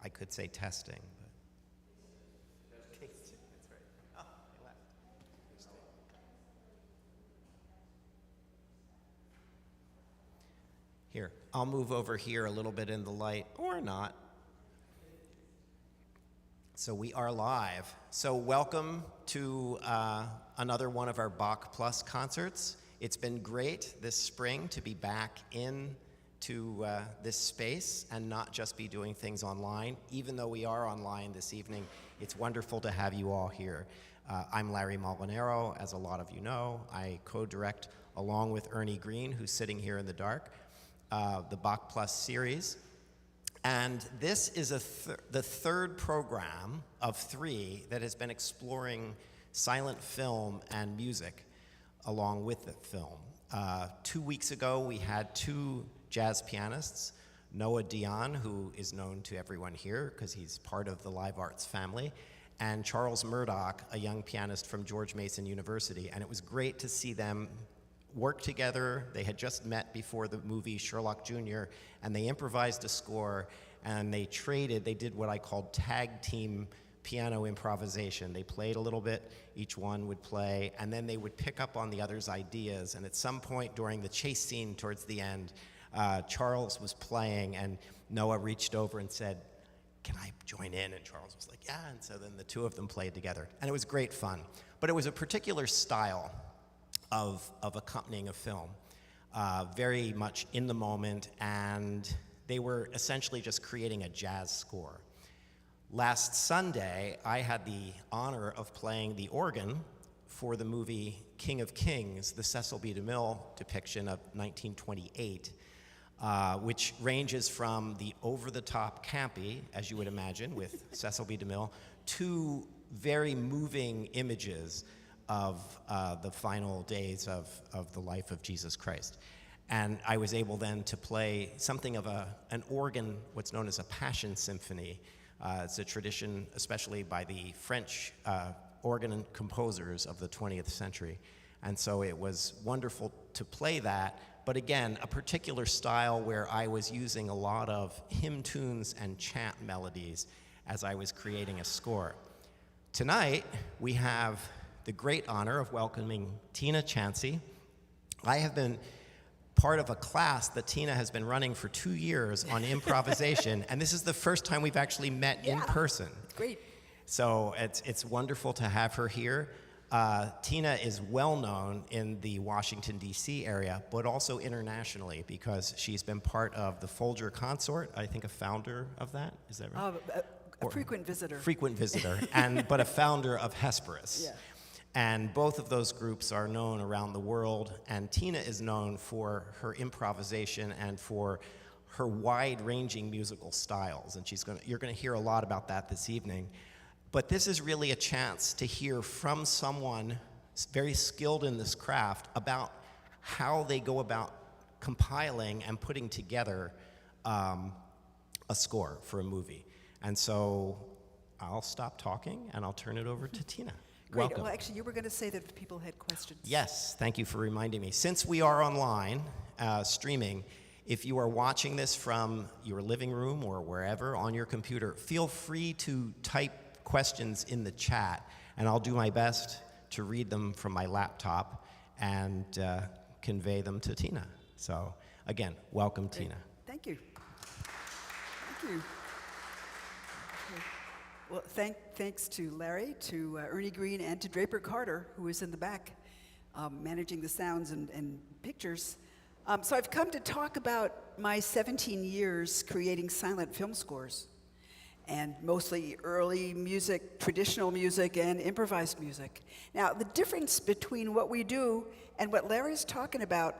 I could say testing, but tasting, that's right. Oh, they left. Here, I'll move over here a little bit in the light, or not. So we are live. So welcome to another one of our Bach Plus concerts. It's been great this spring to be back into this space and not just be doing things online. Even though we are online this evening, it's wonderful to have you all here. I'm Larry Molinaro, as a lot of you know. I co-direct along with Ernie Green, who's sitting here in the dark, the Bach Plus series. And this is the third program of 3 that has been exploring silent film and music along with the film. 2 weeks ago, we had 2 jazz pianists, Noah Dion, who is known to everyone here because he's part of the Live Arts family, and Charles Murdoch, a young pianist from George Mason University. And it was great to see them work together. They had just met before the movie Sherlock Jr., and they improvised a score, and they did what I called tag team piano improvisation. They played a little bit, each one would play, and then they would pick up on the other's ideas. And at some point during the chase scene towards the end, Charles was playing, and Noah reached over and said, "Can I join in?" And Charles was like, "Yeah." And so then the 2 of them played together, and it was great fun. But it was a particular style of accompanying a film, very much in the moment, and they were essentially just creating a jazz score. Last Sunday, I had the honor of playing the organ for the movie King of Kings, the Cecil B. DeMille depiction of 1928, which ranges from the over-the-top campy, as you would imagine, with Cecil B. DeMille, to very moving images of the final days of the life of Jesus Christ. And I was able then to play something of an organ, what's known as a passion symphony. It's a tradition, especially by the French organ composers of the 20th century. And so it was wonderful to play that, but again, a particular style where I was using a lot of hymn tunes and chant melodies as I was creating a score. Tonight, we have the great honor of welcoming Tina Chancey. I have been part of a class that Tina has been running for 2 years on improvisation, and this is the first time we've actually met in person. Great. So it's wonderful to have her here. Tina is well known in the Washington, D.C. area, but also internationally because she's been part of the Folger Consort, I think a founder of that, is that right? A frequent visitor. Frequent visitor, but a founder of HESPERUS. Yeah. And both of those groups are known around the world, and Tina is known for her improvisation and for her wide-ranging musical styles, and you're going to hear a lot about that this evening. But this is really a chance to hear from someone very skilled in this craft about how they go about compiling and putting together a score for a movie. And so I'll stop talking, and I'll turn it over to Tina. Great. Welcome. Well, actually, you were going to say that people had questions. Yes, thank you for reminding me. Since we are online, streaming, if you are watching this from your living room or wherever on your computer, feel free to type questions in the chat, and I'll do my best to read them from my laptop and convey them to Tina. So, again, welcome, Great. Tina. Thank you. Thank you. Well, thanks to Larry, to Ernie Green, and to Draper Carter, who is in the back managing the sounds and pictures. So I've come to talk about my 17 years creating silent film scores, and mostly early music, traditional music, and improvised music. Now, the difference between what we do and what Larry's talking about,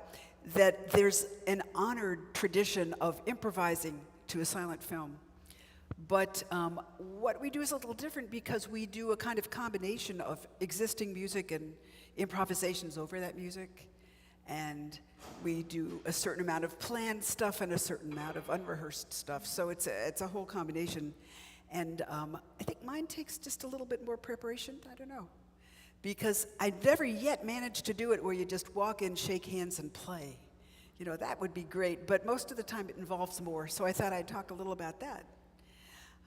that there's an honored tradition of improvising to a silent film. But what we do is a little different because we do a kind of combination of existing music and improvisations over that music. And we do a certain amount of planned stuff and a certain amount of unrehearsed stuff. So it's a whole combination. And I think mine takes just a little bit more preparation. I don't know. Because I've never yet managed to do it where you just walk in, shake hands, and play. You know, that would be great. But most of the time it involves more. So I thought I'd talk a little about that.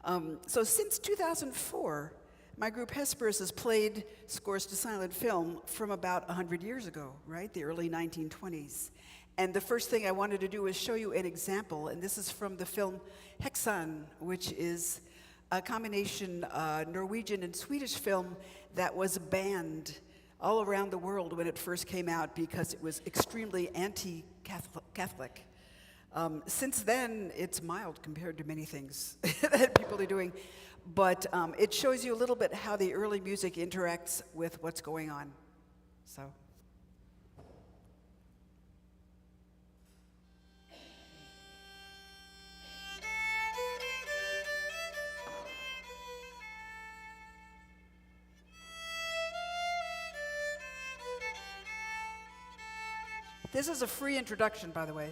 So since 2004, my group HESPERUS has played scores to silent film from about 100 years ago, right? The early 1920s. And the first thing I wanted to do was show you an example, and this is from the film Häxan, which is a combination Norwegian and Swedish film that was banned all around the world when it first came out because it was extremely anti-Catholic. Since then, it's mild compared to many things that people are doing, but it shows you a little bit how the early music interacts with what's going on. So. This is a free introduction, by the way.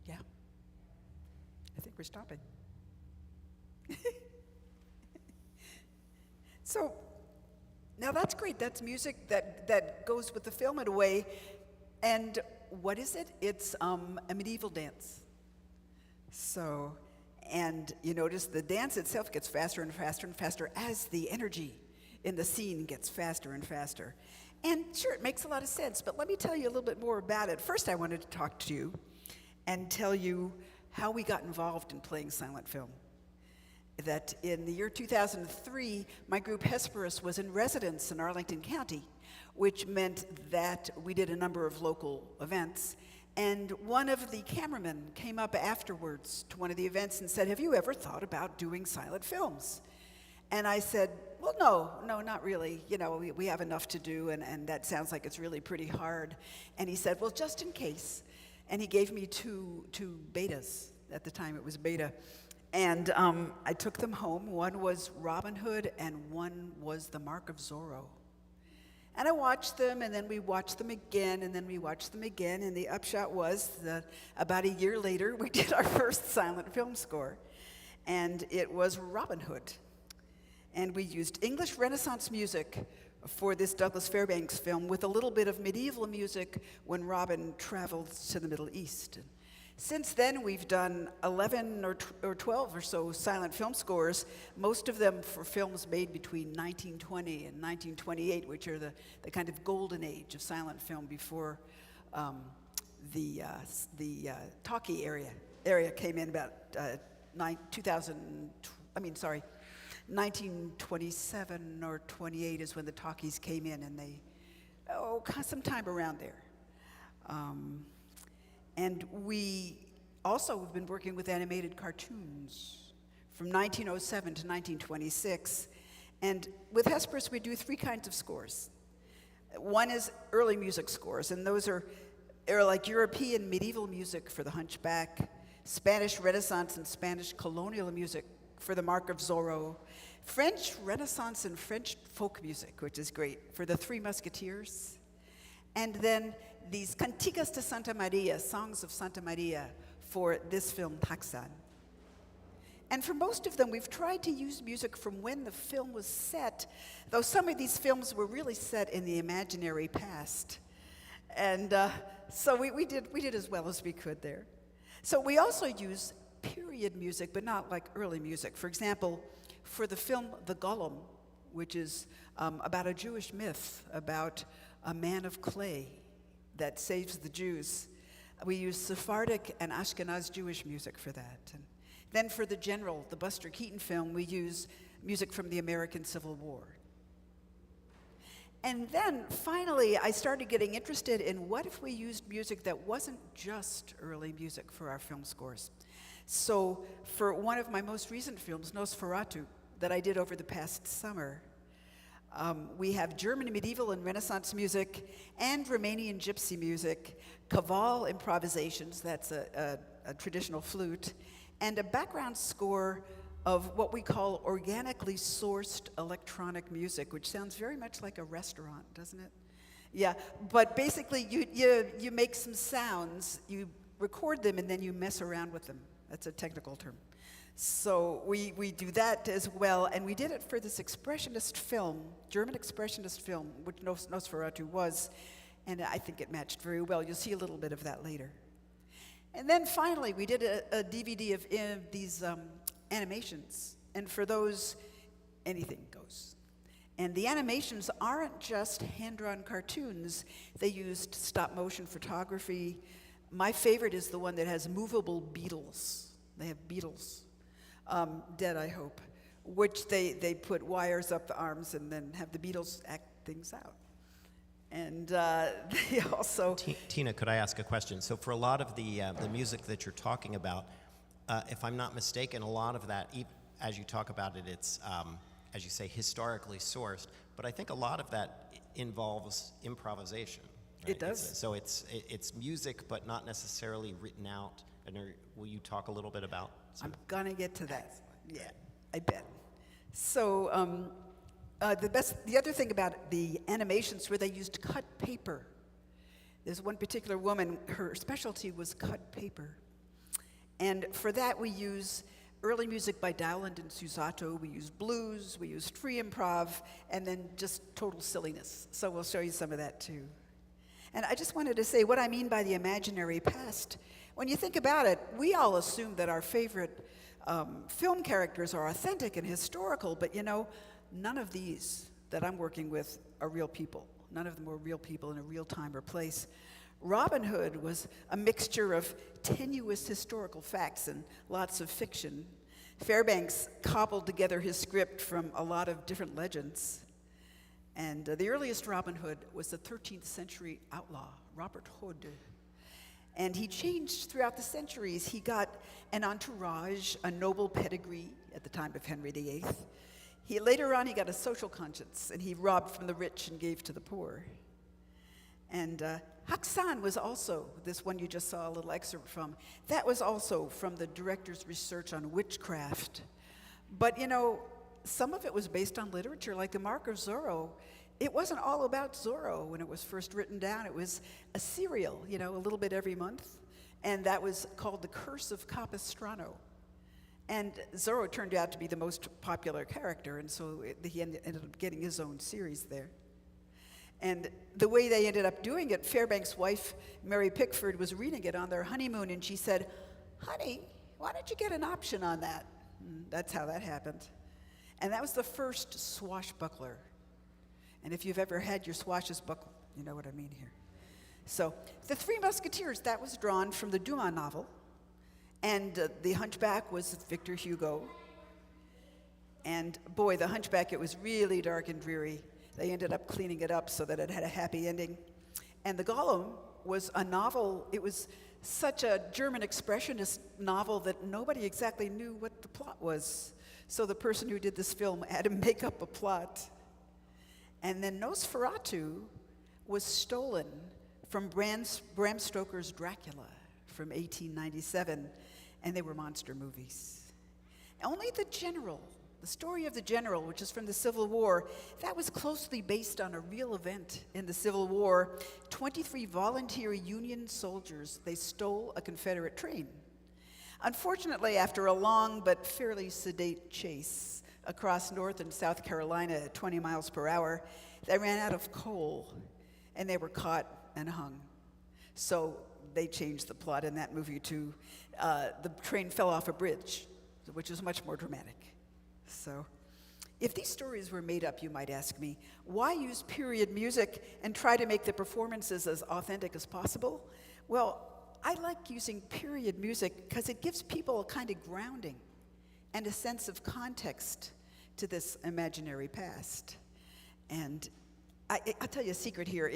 Yeah. I think we're stopping. So, now that's great. That's music that goes with the film in a way. And what is it? It's a medieval dance. So, and you notice the dance itself gets faster and faster and faster as the energy in the scene gets faster and faster. And sure, it makes a lot of sense, but let me tell you a little bit more about it. First, I wanted to talk to you and tell you how we got involved in playing silent film. That in the year 2003, my group HESPERUS was in residence in Arlington County, which meant that we did a number of local events. And one of the cameramen came up afterwards to one of the events and said, "Have you ever thought about doing silent films?" And I said, "Well, no, not really. You know, we have enough to do, and that sounds like it's really pretty hard." And he said, "Well, just in case." And he gave me two betas. At the time, it was beta. And I took them home. One was Robin Hood, and one was The Mark of Zorro. And I watched them, and then we watched them again, and then we watched them again, and the upshot was that about a year later, we did our first silent film score, and it was Robin Hood. And we used English Renaissance music for this Douglas Fairbanks film with a little bit of medieval music when Robin traveled to the Middle East. Since then, we've done 11 or 12 or so silent film scores, most of them for films made between 1920 and 1928, which are the kind of golden age of silent film before the talkie area came in about 1927 or 28 is when the talkies came in, and sometime around there. And we also have been working with animated cartoons from 1907 to 1926. And with HESPERUS, we do three kinds of scores. One is early music scores, and those are like European medieval music for The Hunchback, Spanish Renaissance and Spanish colonial music for The Mark of Zorro, French Renaissance and French folk music, which is great, for The Three Musketeers, and then these cantigas de Santa Maria, songs of Santa Maria, for this film, Häxan. And for most of them, we've tried to use music from when the film was set, though some of these films were really set in the imaginary past. And so we did as well as we could there. So we also use period music, but not like early music. For example, for the film The Golem, which is about a Jewish myth about a man of clay that saves the Jews, we use Sephardic and Ashkenaz Jewish music for that. And then for The General, the Buster Keaton film, we use music from the American Civil War. And then finally, I started getting interested in what if we used music that wasn't just early music for our film scores. So for one of my most recent films, Nosferatu, that I did over the past summer, we have German medieval and Renaissance music and Romanian gypsy music, Kaval improvisations, that's a traditional flute, and a background score of what we call organically sourced electronic music, which sounds very much like a restaurant, doesn't it? Yeah, but basically you make some sounds, you record them, and then you mess around with them. That's a technical term. So we do that as well, and we did it for this expressionist film, German expressionist film, which Nosferatu was, and I think it matched very well. You'll see a little bit of that later. And then finally, we did a DVD of these animations, and for those, anything goes. And the animations aren't just hand-drawn cartoons. They used stop-motion photography. My favorite is the one that has movable beetles. They have beetles. Dead, I hope, which they put wires up the arms and then have the Beatles act things out. And they also... Tina, could I ask a question? So for a lot of the music that you're talking about, if I'm not mistaken, a lot of that, as you talk about it, it's, as you say, historically sourced, but I think a lot of that involves improvisation. Right? It does. So it's music, but not necessarily written out. And will you talk a little bit about... I'm gonna get to that. Yeah, I bet. So the other thing about the animations where they used cut paper. There's one particular woman, her specialty was cut paper. And for that, we use early music by Dowland and Susato. We use blues, we used free improv, and then just total silliness. So we'll show you some of that too. And I just wanted to say what I mean by the imaginary past. When you think about it, we all assume that our favorite film characters are authentic and historical, but none of these that I'm working with are real people. None of them were real people in a real time or place. Robin Hood was a mixture of tenuous historical facts and lots of fiction. Fairbanks cobbled together his script from a lot of different legends. And the earliest Robin Hood was the 13th century outlaw, Robert Hood. And he changed throughout the centuries. He got an entourage, a noble pedigree at the time of Henry VIII. Later on, he got a social conscience, and he robbed from the rich and gave to the poor. And Häxan was also, this one you just saw a little excerpt from, that was also from the director's research on witchcraft. But some of it was based on literature, like the Mark of Zorro. It wasn't all about Zorro when it was first written down. It was a serial, a little bit every month. And that was called The Curse of Capistrano. And Zorro turned out to be the most popular character, and so he ended up getting his own series there. And the way they ended up doing it, Fairbanks' wife, Mary Pickford, was reading it on their honeymoon, and she said, "Honey, why don't you get an option on that?" And that's how that happened. And that was the first swashbuckler. And if you've ever had your swashes buckle, you know what I mean here. So, The Three Musketeers, that was drawn from the Dumas novel. And The Hunchback was Victor Hugo. And boy, The Hunchback, it was really dark and dreary. They ended up cleaning it up so that it had a happy ending. And The Golem was a novel. It was such a German expressionist novel that nobody exactly knew what the plot was. So the person who did this film had to make up a plot. And then Nosferatu was stolen from Bram Stoker's Dracula from 1897, and they were monster movies. Only The General, the story of the General, which is from the Civil War, that was closely based on a real event in the Civil War. 23 volunteer Union soldiers, they stole a Confederate train. Unfortunately, after a long but fairly sedate chase across North and South Carolina at 20 miles per hour, they ran out of coal, and they were caught and hung. So they changed the plot in that movie to the train fell off a bridge, which is much more dramatic. So if these stories were made up, you might ask me, why use period music and try to make the performances as authentic as possible? Well, I like using period music because it gives people a kind of grounding and a sense of context to this imaginary past. And I'll tell you a secret here.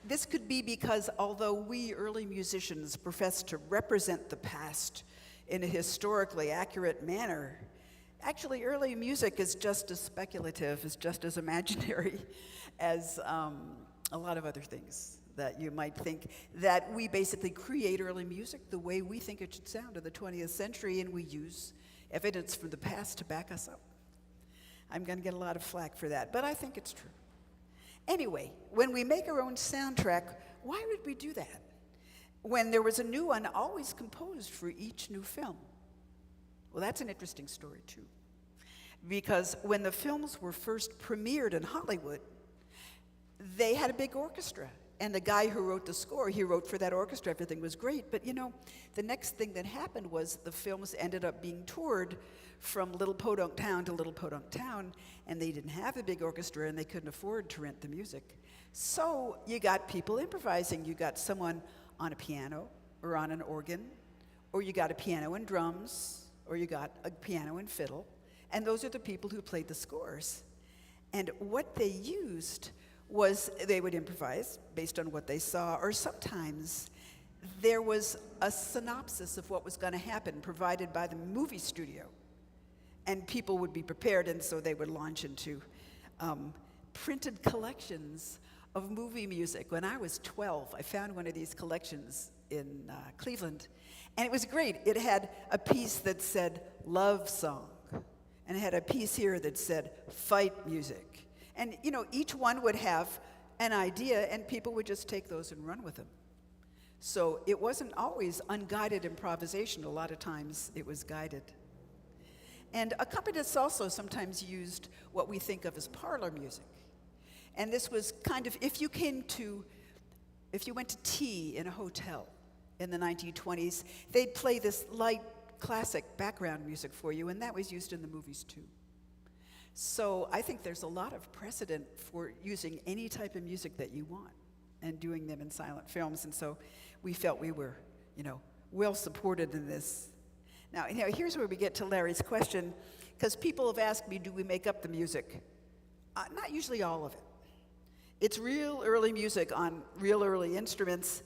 This could be because although we early musicians profess to represent the past in a historically accurate manner, actually early music is just as speculative, is just as imaginary as a lot of other things that you might think. That we basically create early music the way we think it should sound in the 20th century, and we use evidence from the past to back us up. I'm going to get a lot of flack for that, but I think it's true. Anyway, when we make our own soundtrack, why would we do that? When there was a new one always composed for each new film. Well, that's an interesting story, too. Because when the films were first premiered in Hollywood, they had a big orchestra. And the guy who wrote the score, he wrote for that orchestra. Everything was great. But, the next thing that happened was the films ended up being toured from Little Podunk Town to Little Podunk Town, and they didn't have a big orchestra, and they couldn't afford to rent the music. So you got people improvising. You got someone on a piano or on an organ, or you got a piano and drums, or you got a piano and fiddle, and those are the people who played the scores. And what they used was they would improvise based on what they saw, or sometimes there was a synopsis of what was going to happen provided by the movie studio. And people would be prepared, and so they would launch into printed collections of movie music. When I was 12, I found one of these collections in Cleveland, and it was great. It had a piece that said love song, and it had a piece here that said fight music. And, each one would have an idea, and people would just take those and run with them. So it wasn't always unguided improvisation. A lot of times it was guided. And accompanists also sometimes used what we think of as parlor music. And this was kind of, if you went to tea in a hotel in the 1920s, they'd play this light classic background music for you, and that was used in the movies too. So I think there's a lot of precedent for using any type of music that you want and doing them in silent films. And so we felt we were, well supported in this. Now, here's where we get to Larry's question, because people have asked me, do we make up the music? Not usually all of it. It's real early music on real early instruments.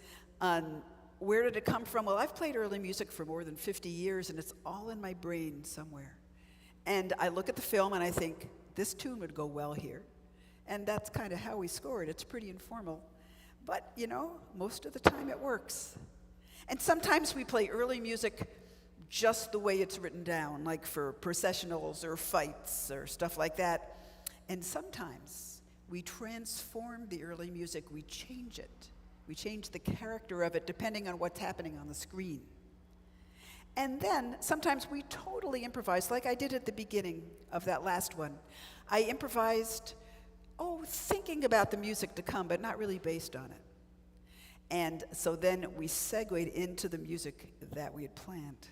Where did it come from? Well, I've played early music for more than 50 years, and it's all in my brain somewhere. And I look at the film and I think, this tune would go well here. And that's kind of how we score it. It's pretty informal. But, most of the time it works. And sometimes we play early music just the way it's written down, like for processionals or fights or stuff like that. And sometimes we transform the early music, we change it. We change the character of it depending on what's happening on the screen. And then sometimes we totally improvise, like I did at the beginning of that last one. I improvised, thinking about the music to come, but not really based on it. And so then we segued into the music that we had planned.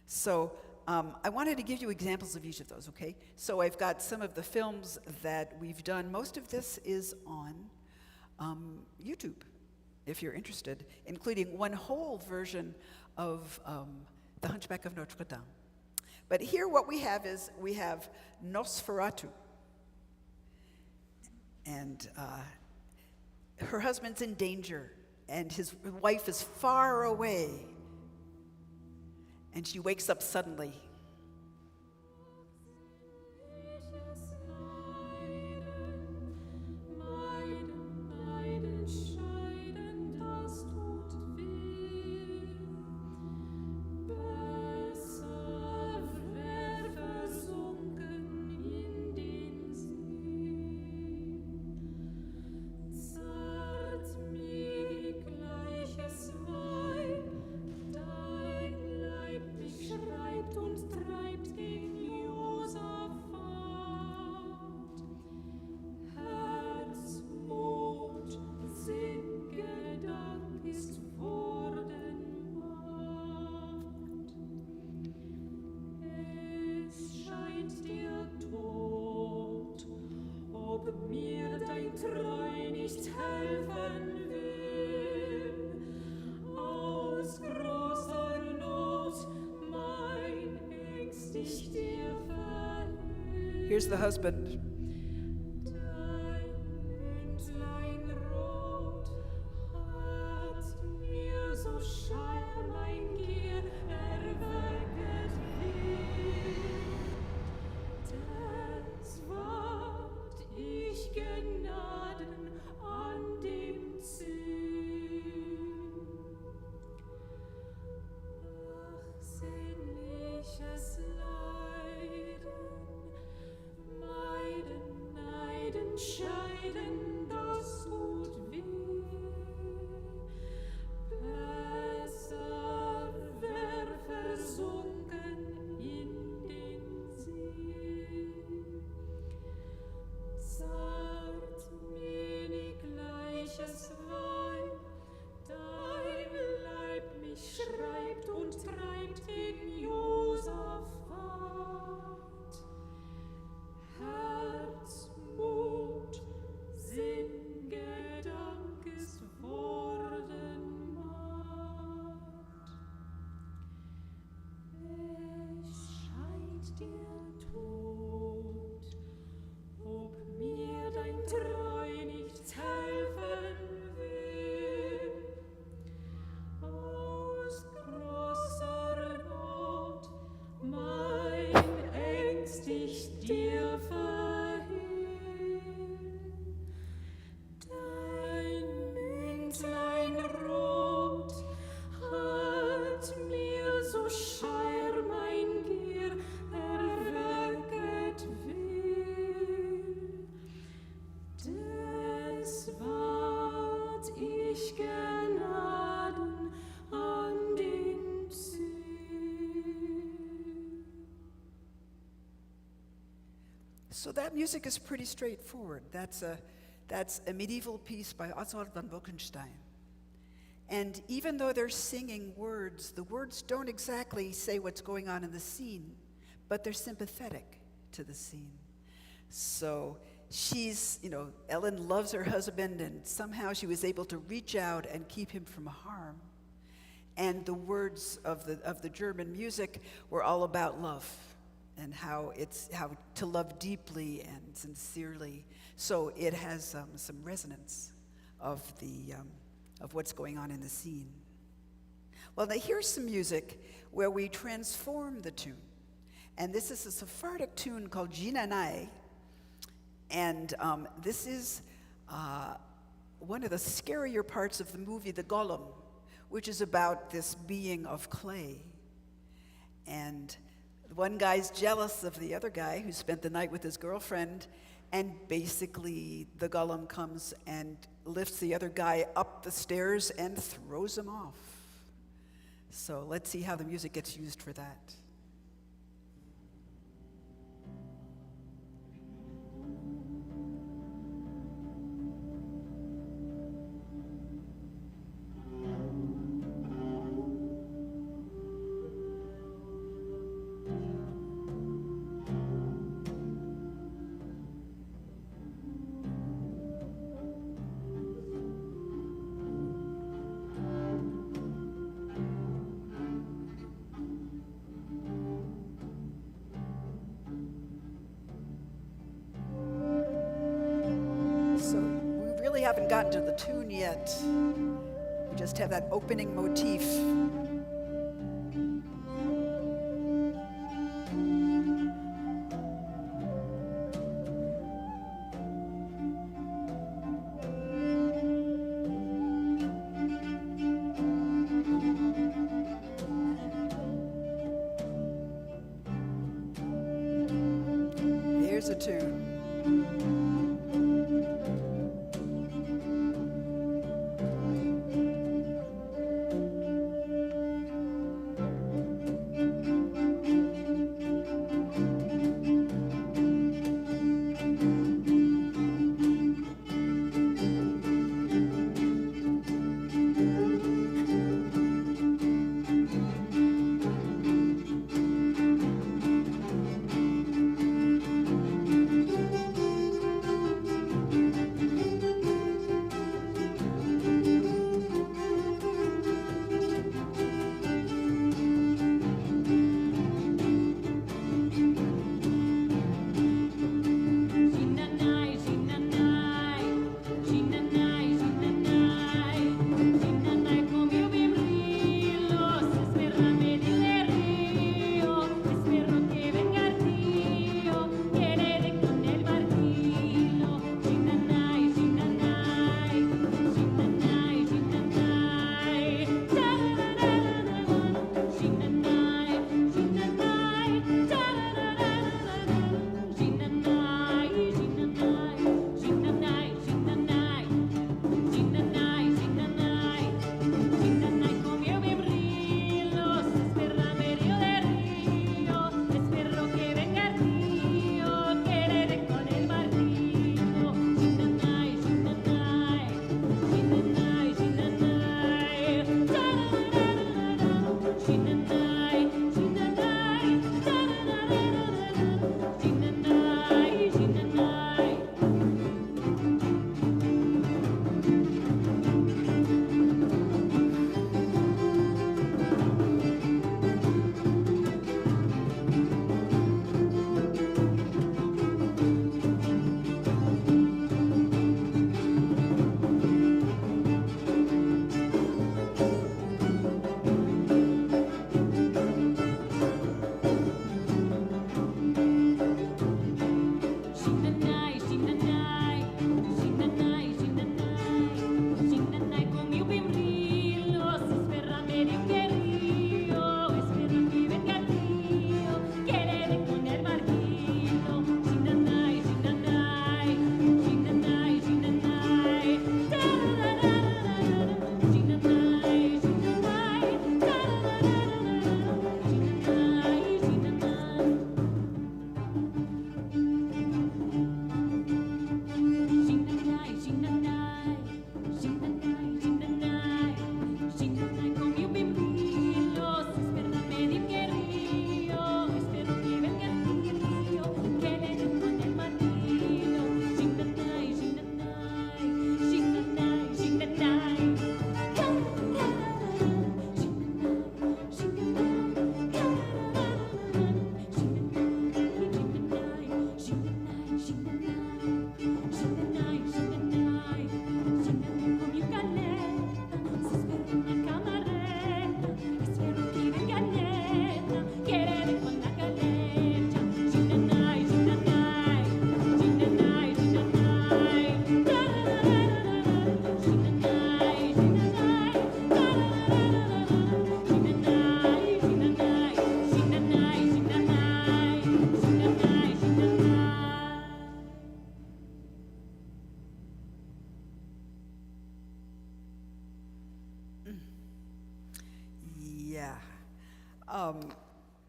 So I wanted to give you examples of each of those, okay? So I've got some of the films that we've done. Most of this is on YouTube, if you're interested, including one whole version of The Hunchback of Notre Dame. But here what we have is, we have Nosferatu. And her husband's in danger, and his wife is far away. And she wakes up suddenly. Here's the husband. Leiden, meiden So that music is pretty straightforward. That's a medieval piece by Oswald von Wolkenstein. And even though they're singing words, the words don't exactly say what's going on in the scene, but they're sympathetic to the scene. So she's, Ellen loves her husband, and somehow she was able to reach out and keep him from harm. And the words of the German music were all about love, and how to love deeply and sincerely. So it has some resonance of what's going on in the scene. Well, now here's some music where we transform the tune. And this is a Sephardic tune called Jinanai. And this is one of the scarier parts of the movie, The Golem, which is about this being of clay. And one guy's jealous of the other guy who spent the night with his girlfriend, and basically the Golem comes and lifts the other guy up the stairs and throws him off. So let's see how the music gets used for that. Haven't gotten to the tune yet. We just have that opening motif. Here's a tune.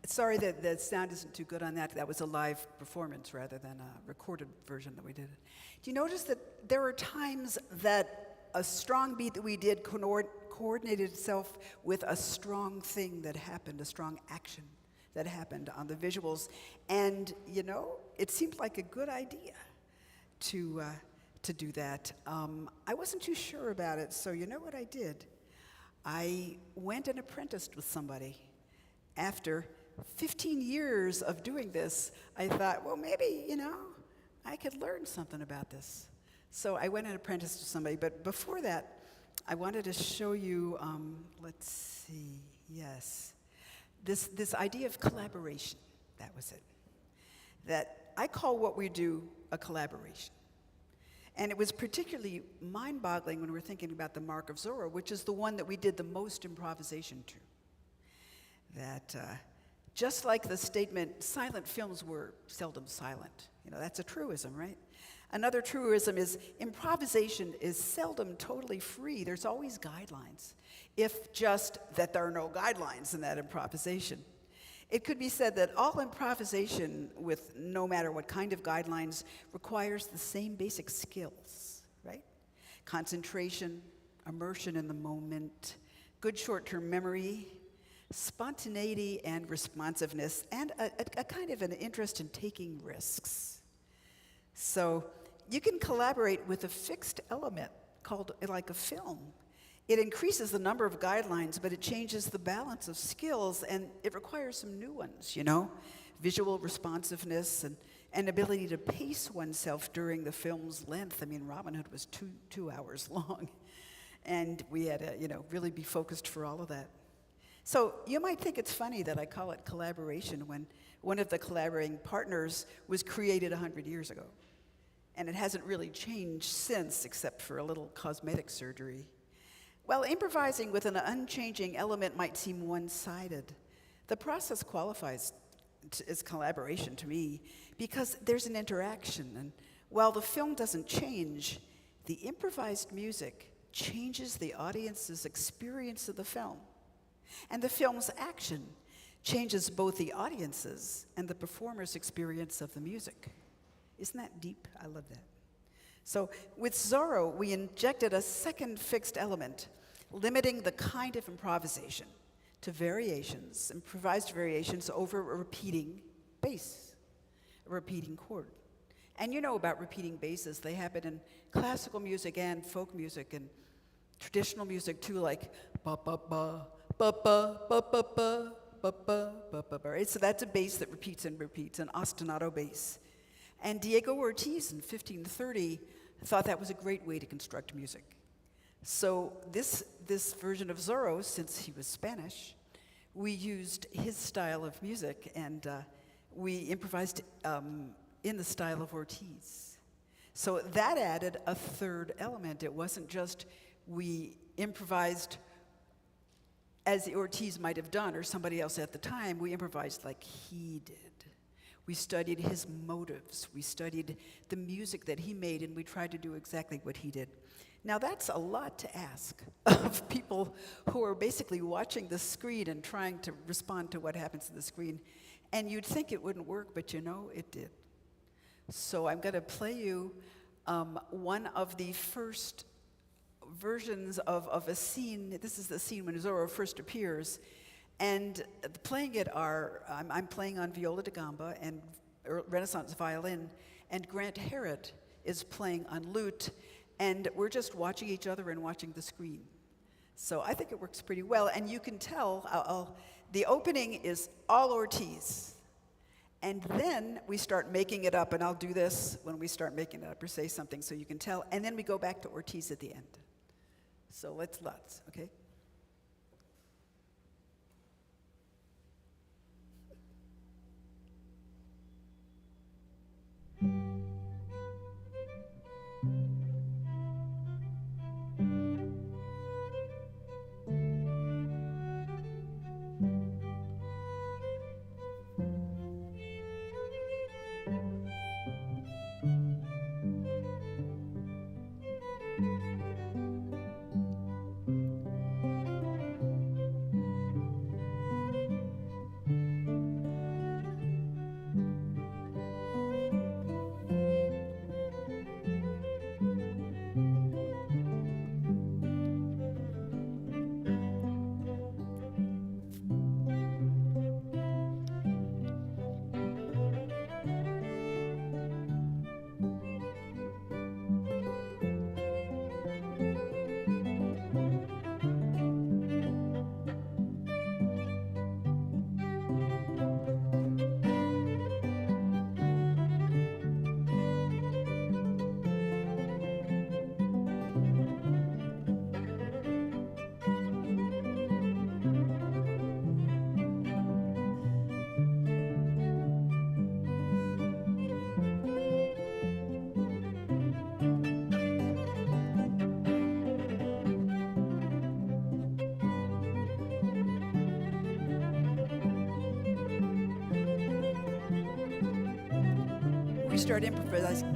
Sorry that the sound isn't too good on that. That was a live performance rather than a recorded version that we did. Do you notice that there are times that a strong beat that we did coordinated itself with a strong thing that happened, a strong action that happened on the visuals? And, you know, it seemed like a good idea to do that. I wasn't too sure about it, so you know what I did? I went and apprenticed with somebody. After 15 years of doing this, I thought, well, maybe, you know, I could learn something about this. So I went and apprenticed with somebody, but before that, I wanted to show you, let's see, yes, this idea of collaboration, that was it. That I call what we do a collaboration. And it was particularly mind-boggling when we were thinking about the Mark of Zorro, which is the one that we did the most improvisation to. That just like the statement, silent films were seldom silent. You know, that's a truism, right? Another truism is improvisation is seldom totally free. There's always guidelines, if just that there are no guidelines in that improvisation. It could be said that all improvisation, with no matter what kind of guidelines, requires the same basic skills, right? Concentration, immersion in the moment, good short-term memory, spontaneity and responsiveness, and a kind of an interest in taking risks. So you can collaborate with a fixed element called like a film. It increases the number of guidelines, but it changes the balance of skills, and it requires some new ones, you know? Visual responsiveness and ability to pace oneself during the film's length. I mean, Robin Hood was two hours long, and we had to, you know, really be focused for all of that. So you might think it's funny that I call it collaboration when one of the collaborating partners was created 100 years ago. And it hasn't really changed since, except for a little cosmetic surgery. Well, improvising with an unchanging element might seem one-sided. The process qualifies as collaboration to me because there's an interaction. And while the film doesn't change, the improvised music changes the audience's experience of the film. And the film's action changes both the audience's and the performer's experience of the music. Isn't that deep? I love that. So with Zorro, we injected a second fixed element, limiting the kind of improvisation to variations, improvised variations over a repeating bass, a repeating chord. And you know about repeating basses. They happen in classical music and folk music and traditional music too, like ba-ba-ba, ba-ba, ba-ba-ba, ba-ba, ba-ba-ba. So that's a bass that repeats and repeats, an ostinato bass. And Diego Ortiz in 1530 thought that was a great way to construct music. So this version of Zorro, since he was Spanish, we used his style of music, and we improvised in the style of Ortiz. So that added a third element. It wasn't just we improvised as Ortiz might have done, or somebody else at the time. We improvised like he did. We studied his motives. We studied the music that he made, and we tried to do exactly what he did. Now, that's a lot to ask of people who are basically watching the screen and trying to respond to what happens to the screen. And you'd think it wouldn't work, but you know, it did. So I'm going to play you one of the first versions of a scene. This is the scene when Zorro first appears. And playing it are, I'm playing on viola da gamba and Renaissance violin, and Grant Herrott is playing on lute, and we're just watching each other and watching the screen. So I think it works pretty well, and you can tell, the opening is all Ortiz, and then we start making it up, and I'll do this when we start making it up or say something so you can tell, and then we go back to Ortiz at the end. So let's, okay? we start improvising.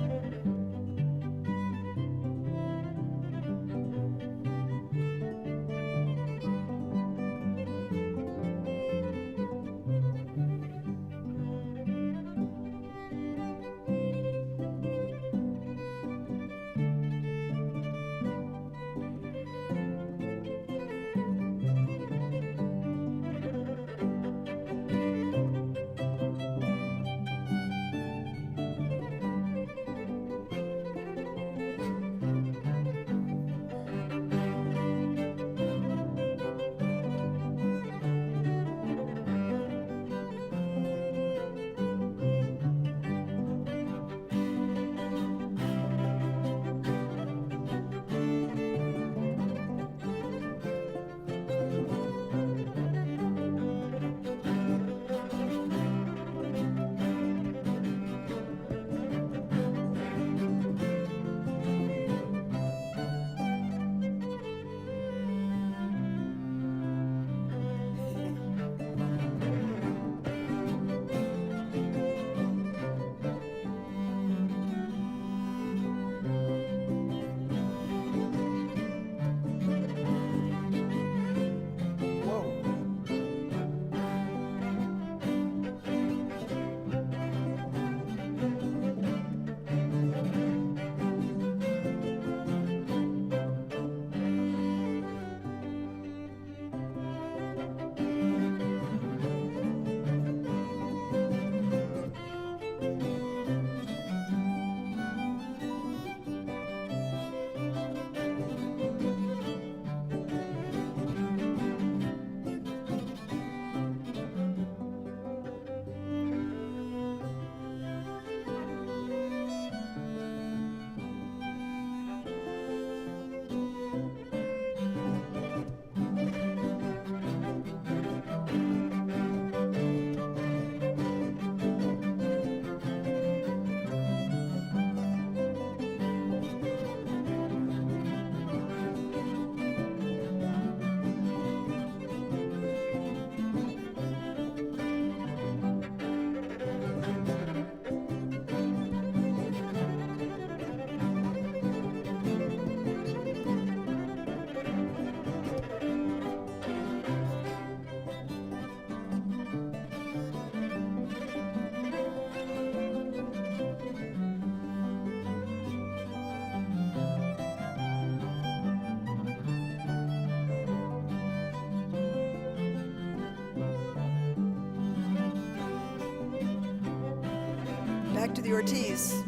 Back to the Ortiz.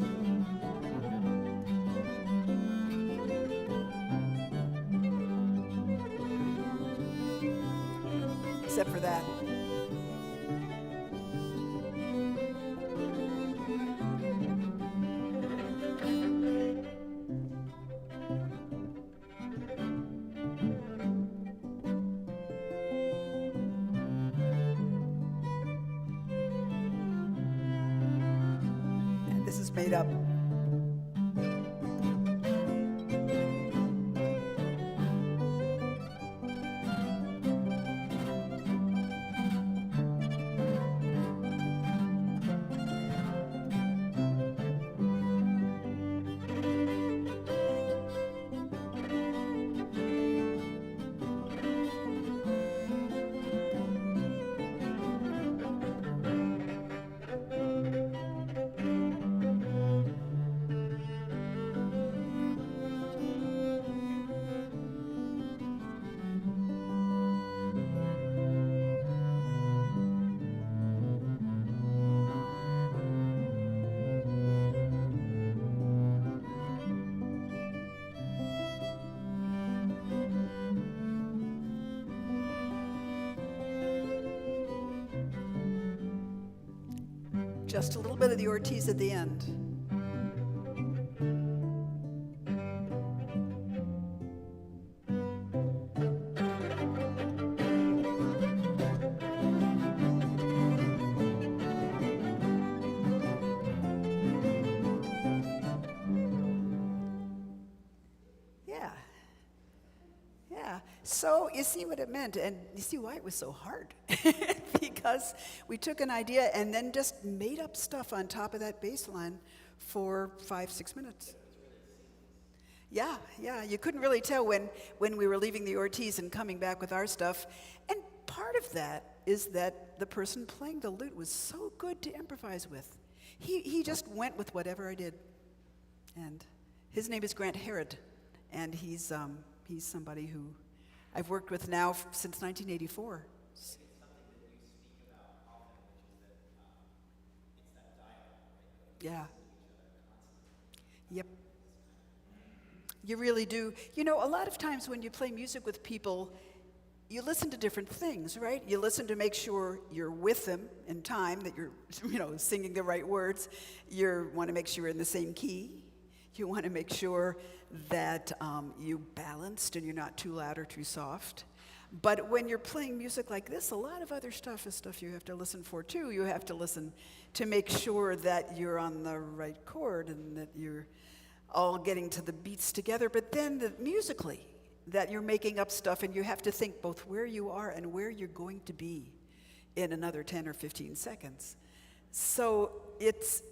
Except for that. And this is made up. Just a little bit of the Ortiz at the end. So you see what it meant, and you see why it was so hard. Because we took an idea and then just made up stuff on top of that bass line for 5-6 minutes. Yeah, yeah. You couldn't really tell when we were leaving the Ortiz and coming back with our stuff. And part of that is that the person playing the lute was so good to improvise with. He just went with whatever I did. And his name is Grant Herod, and he's somebody who I've worked with now since 1984. It's something that you speak about often, which is that it's that dialogue, right? Yeah. Listening to each other constantly. Yep. You really do. You know, a lot of times when you play music with people, you listen to different things, right? You listen to make sure you're with them in time, that you're, singing the right words. You want to make sure you're in the same key. You want to make sure that you balanced and you're not too loud or too soft. But when you're playing music like this, a lot of other stuff is stuff you have to listen for too. You have to listen to make sure that you're on the right chord and that you're all getting to the beats together. But then musically, that you're making up stuff, and you have to think both where you are and where you're going to be in another 10 or 15 seconds. So it's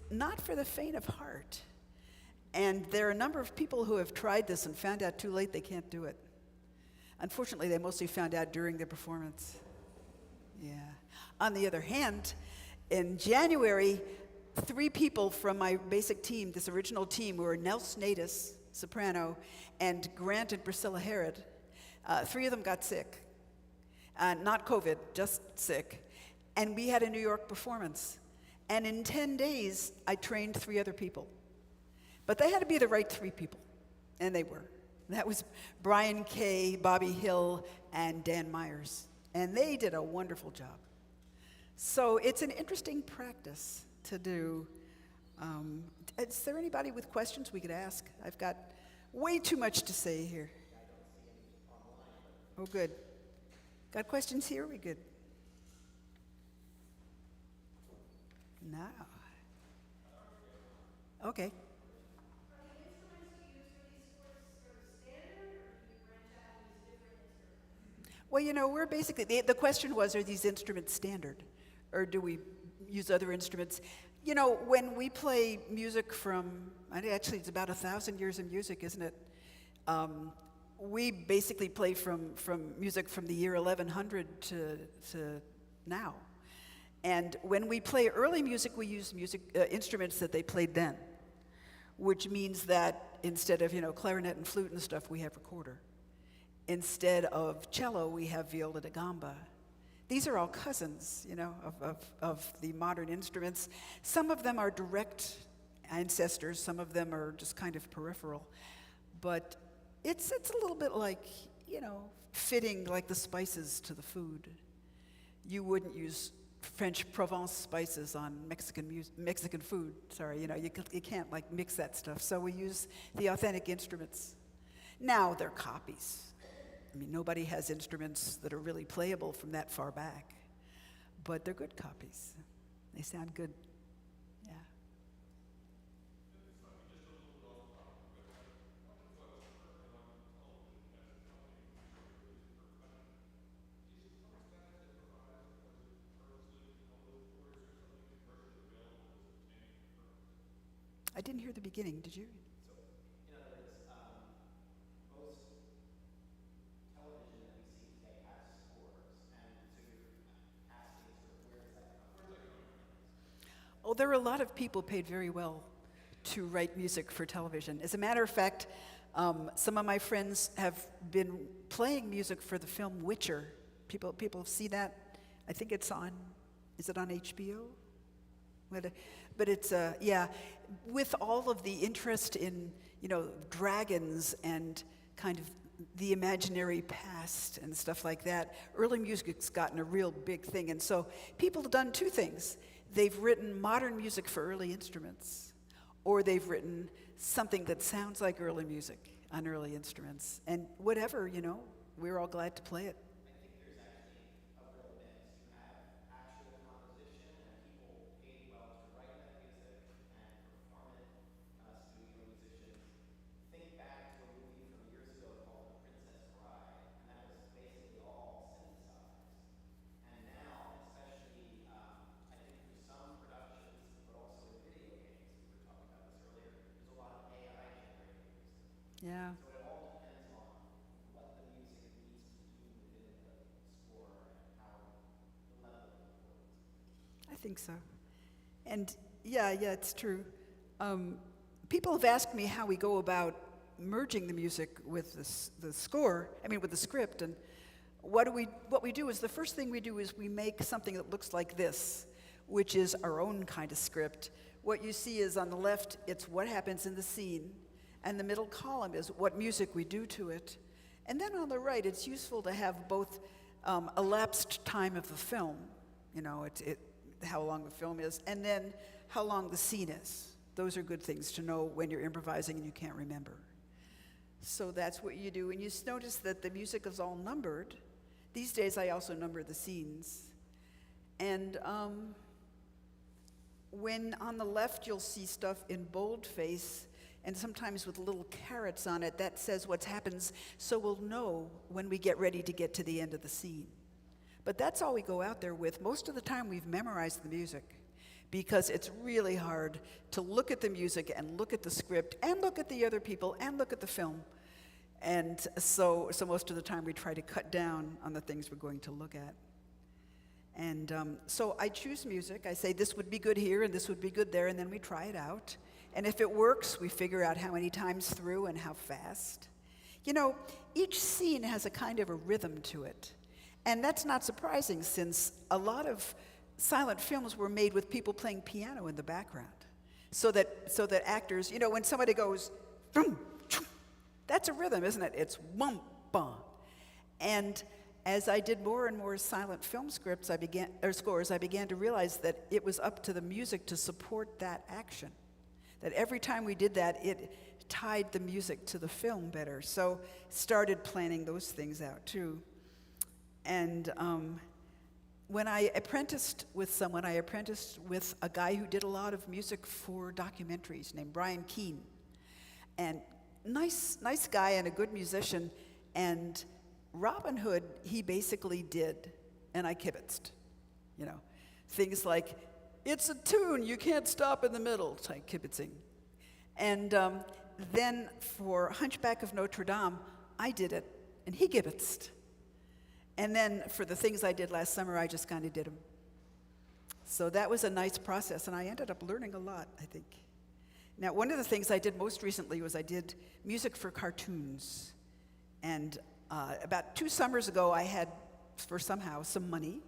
not for the faint of heart. And there are a number of people who have tried this and found out too late they can't do it. Unfortunately, they mostly found out during the performance. Yeah. On the other hand, in January, 3 people from my basic team, this original team, were Nels Natus, soprano, and Grant and Priscilla Herod. 3 of them got sick. Not COVID, just sick. And we had a New York performance. And in 10 days, I trained 3 other people. But they had to be the right 3 people, and they were. That was Brian Kay, Bobby Hill, and Dan Myers. And they did a wonderful job. So it's an interesting practice to do. Is there anybody with questions we could ask? I've got way too much to say here. Oh, good. Got questions here? We good? No. Okay. Well, we're basically, the question was, are these instruments standard? Or do we use other instruments? When we play music from, actually it's about 1,000 years in music, isn't it? We basically play from music from the year 1100 to now. And when we play early music, we use instruments that they played then, which means that instead of, clarinet and flute and stuff, we have recorder. Instead of cello, we have viola da gamba. These are all cousins, of the modern instruments. Some of them are direct ancestors, some of them are just kind of peripheral. But it's a little bit like, fitting like the spices to the food. You wouldn't use French Provence spices on Mexican food. Sorry, you can't like mix that stuff. So we use the authentic instruments. Now they're copies. Nobody has instruments that are really playable from that far back, but they're good copies. They sound good. Yeah. I didn't hear the beginning, did you? Oh, there are a lot of people paid very well to write music for television. As a matter of fact, some of my friends have been playing music for the film Witcher. People see that? I think it's on, is it on HBO? But it's, yeah, with all of the interest in, dragons and kind of the imaginary past and stuff like that, early music's gotten a real big thing. And so people have done 2 things. They've written modern music for early instruments, or they've written something that sounds like early music on early instruments. And whatever, we're all glad to play it. I think there's actually a real mix. You have actual composition and people paid well to write that music and perform it, studio musicians. Think back to a movie from years ago called The Princess Bride, and that was basically all synthesized. And now, especially, I think through some productions, but also in video games, we were talking Yeah. I think so. And yeah, it's true. Um, People have asked me how we go about merging the music with the score, with the script. And what we do is, the first thing we do is we make something that looks like this, which is our own kind of script. What you see is on the left, it's what happens in the scene, and the middle column is what music we do to it. And then on the right, it's useful to have both elapsed time of the film, how long the film is, and then how long the scene is. Those are good things to know when you're improvising and you can't remember. So that's what you do. And you notice that the music is all numbered. These days I also number the scenes. And when on the left you'll see stuff in boldface and sometimes with little carrots on it, that says what happens, so we'll know when we get ready to get to the end of the scene. But that's all we go out there with. Most of the time we've memorized the music, because it's really hard to look at the music and look at the script and look at the other people and look at the film. And so most of the time we try to cut down on the things we're going to look at. And so I choose music. I say this would be good here and this would be good there, and then we try it out. And if it works, we figure out how many times through and how fast. Each scene has a kind of a rhythm to it. And that's not surprising, since a lot of silent films were made with people playing piano in the background. So that actors, when somebody goes, vroom, choo, that's a rhythm, isn't it? It's wump, ba. And as I did more and more silent film scores, I began to realize that it was up to the music to support that action. That every time we did that, it tied the music to the film better. So started planning those things out too. And when I apprenticed with someone, I apprenticed with a guy who did a lot of music for documentaries named Brian Keane. And nice guy and a good musician. And Robin Hood, he basically did, and I kibitzed. Things like, it's a tune, you can't stop in the middle, type kibitzing. And then for Hunchback of Notre Dame, I did it, and he kibitzed. And then for the things I did last summer, I just kind of did them. So that was a nice process, and I ended up learning a lot, I think. Now, one of the things I did most recently was I did music for cartoons. And about 2 summers ago, I had, for somehow, some money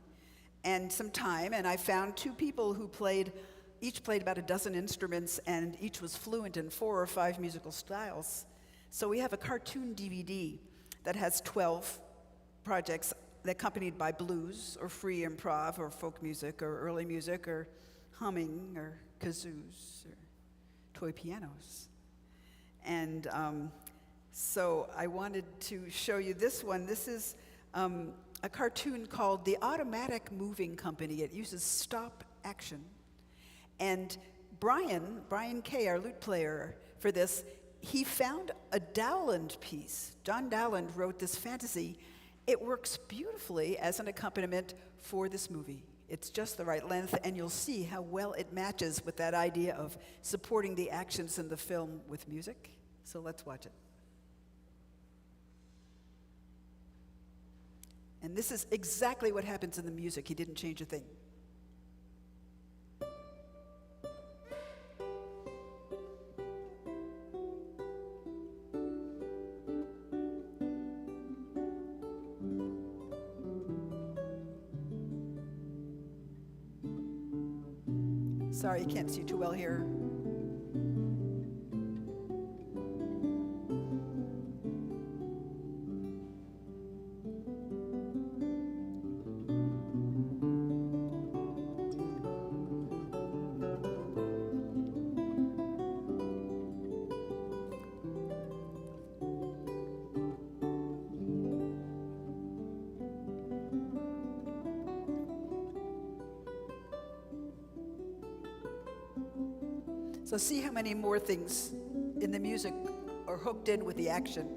and some time, and I found 2 people who each played about a dozen instruments, and each was fluent in 4 or 5 musical styles. So we have a cartoon DVD that has 12 projects accompanied by blues or free improv or folk music or early music or humming or kazoos or toy pianos. And so I wanted to show you this one. This is a cartoon called The Automatic Moving Company. It uses stop action. And Brian Kay, our lute player for this, he found a Dowland piece. John Dowland wrote this fantasy. It works beautifully as an accompaniment for this movie. It's just the right length, and you'll see how well it matches with that idea of supporting the actions in the film with music. So let's watch it. And this is exactly what happens in the music. He didn't change a thing. Sorry, you can't see too well here. So see how many more things in the music are hooked in with the action.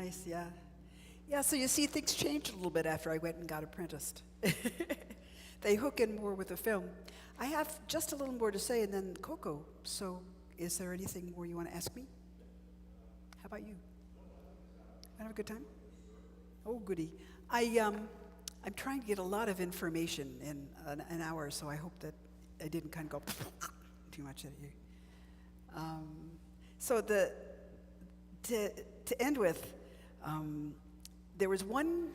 Nice, yeah. Yeah, so you see, things changed a little bit after I went and got apprenticed. They hook in more with the film. I have just a little more to say, and then Coco. So is there anything more you want to ask me? How about you? Have a good time? Oh, goody. I'm trying to get a lot of information in an hour, so I hope that I didn't kind of go too much at you. So to end with, there was one,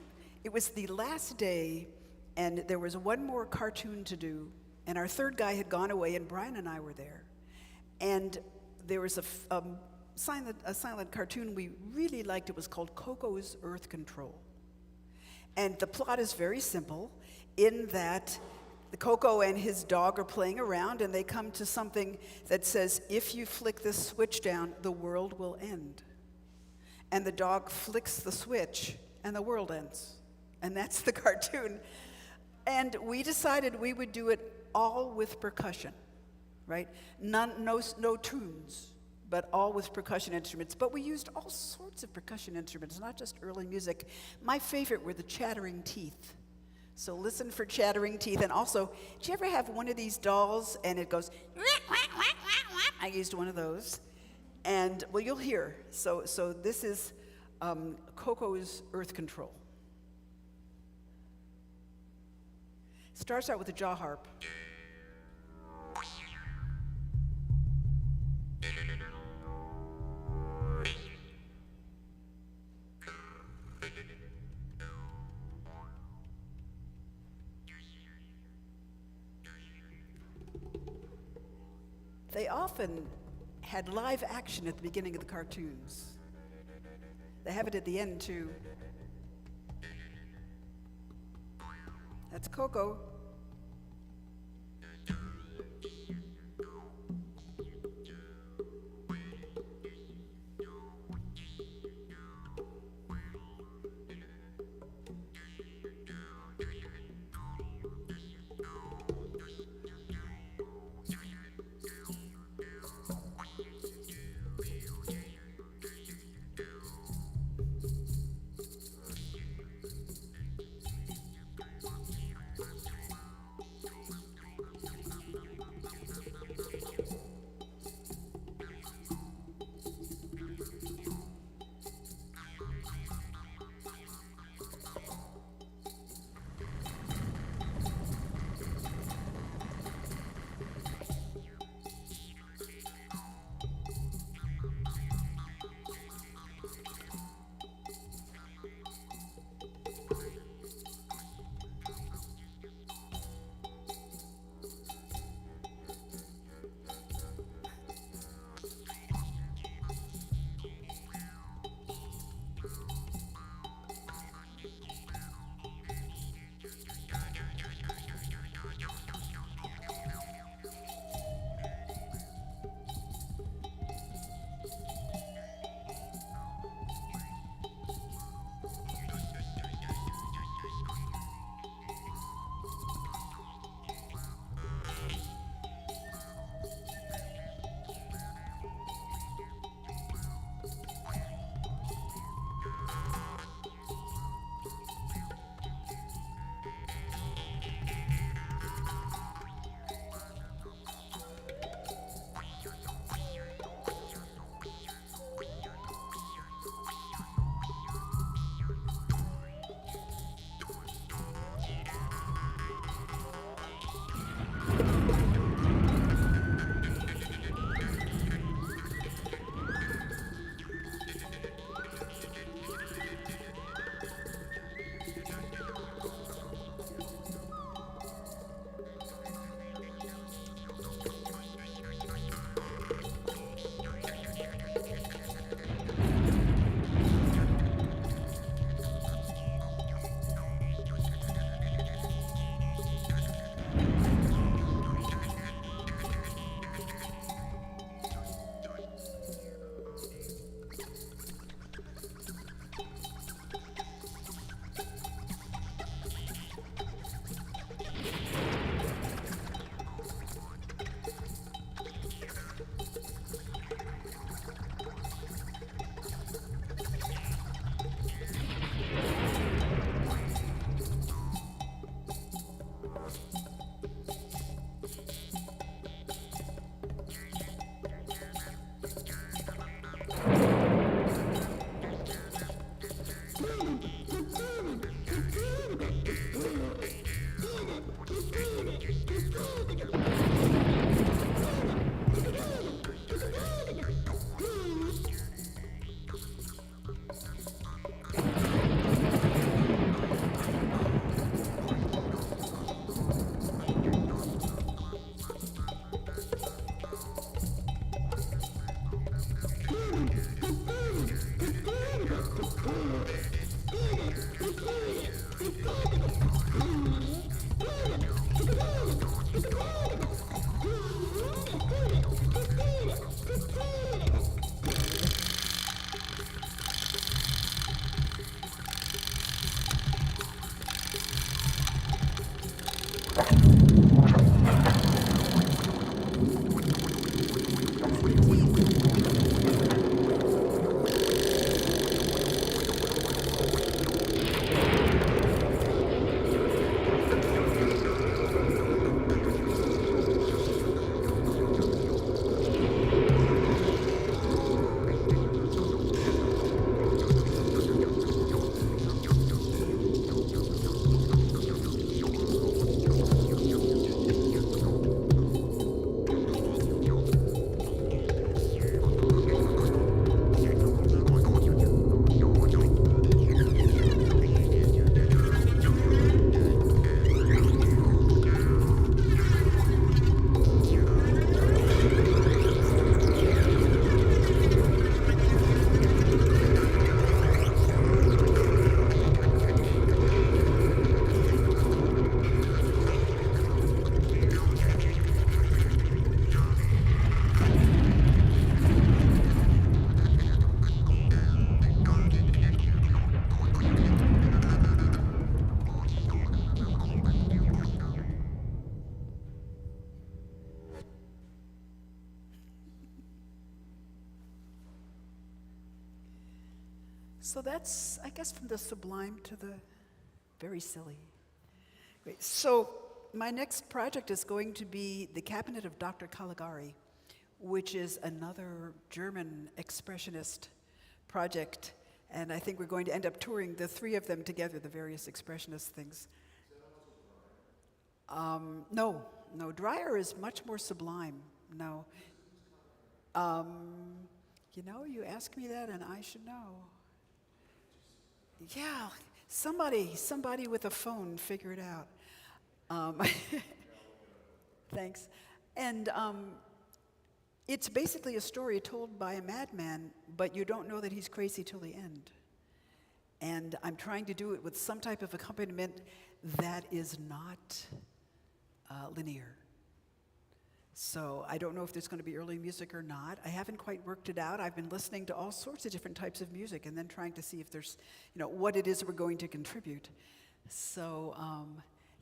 it was the last day, and there was one more cartoon to do, and our third guy had gone away, and Brian and I were there. And there was a silent cartoon we really liked. It was called Coco's Earth Control. And the plot is very simple in that the Coco and his dog are playing around, and they come to something that says, if you flick this switch down, the world will end. And the dog flicks the switch, and the world ends. And that's the cartoon. And we decided we would do it all with percussion, right? No tunes, but all with percussion instruments. But we used all sorts of percussion instruments, not just early music. My favorite were the chattering teeth. So listen for chattering teeth. And also, did you ever have one of these dolls and it goes, I used one of those. And, well, you'll hear. So this is Coco's Earth Control. Starts out with a jaw harp. They often had live action at the beginning of the cartoons. They have it at the end, too. That's Coco. So that's, I guess, from the sublime to the very silly. Great. So my next project is going to be The Cabinet of Dr. Caligari, which is another German expressionist project. And I think we're going to end up touring the three of them together, the various expressionist things. No, Dreyer is much more sublime. No. You ask me that and I should know. Yeah, somebody with a phone figure it out. Thanks. And it's basically a story told by a madman, but you don't know that he's crazy till the end. And I'm trying to do it with some type of accompaniment that is not linear. So I don't know if there's going to be early music or not. I haven't quite worked it out. I've been listening to all sorts of different types of music and then trying to see if there's, what it is we're going to contribute. So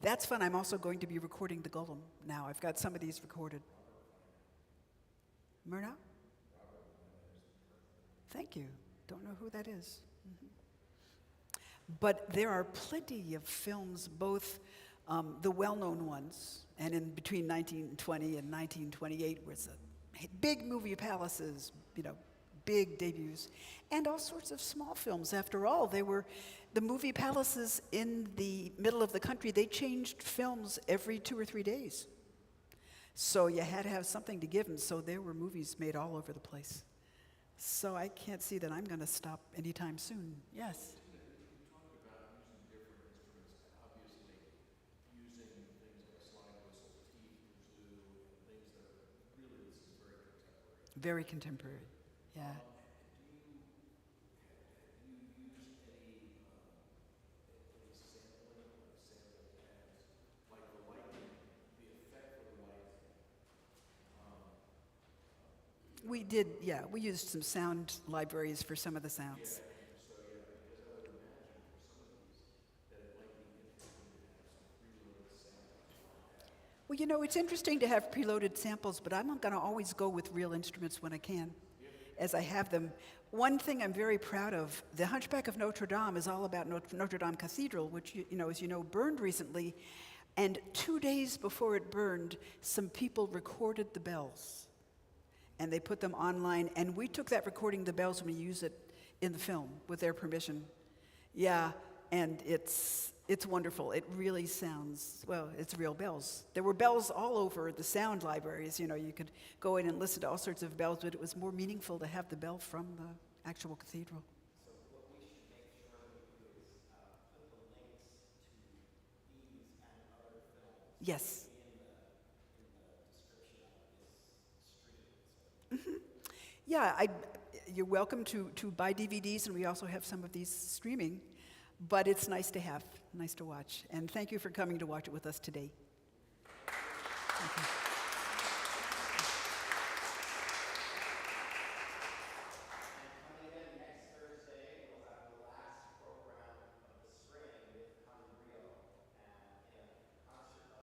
that's fun. I'm also going to be recording the Golem now. I've got some of these recorded. Myrna? Thank you. Don't know who that is. But there are plenty of films, both the well-known ones, and in between 1920 and 1928 was big movie palaces, big debuts, and all sorts of small films. After all, they were the movie palaces in the middle of the country. They changed films every 2 or 3 days. So you had to have something to give them, so there were movies made all over the place. So I can't see that I'm going to stop anytime soon. Yes? Very contemporary, yeah. Have you used any sampling pads, like the lighting, the effect of the lighting? We did, yeah. We used some sound libraries for some of the sounds. Because I would imagine for some of these that it might be interesting to have some preloaded samples. Well, it's interesting to have preloaded samples, but I'm going to always go with real instruments when I can, as I have them. One thing I'm very proud of, the Hunchback of Notre Dame is all about Notre Dame Cathedral, which, as you know, burned recently. And 2 days before it burned, some people recorded the bells. And they put them online, and we took that recording of the bells and we use it in the film with their permission. Yeah, and it's wonderful. It really sounds, it's real bells. There were bells all over the sound libraries. You could go in and listen to all sorts of bells, but it was more meaningful to have the bell from the actual cathedral. So what we should make sure we do is put the links to these and other films Yes. in the description of this stream. Yeah, you're welcome to buy DVDs, and we also have some of these streaming. But it's nice to have, nice to watch. And thank you for coming to watch it with us today. Thank you.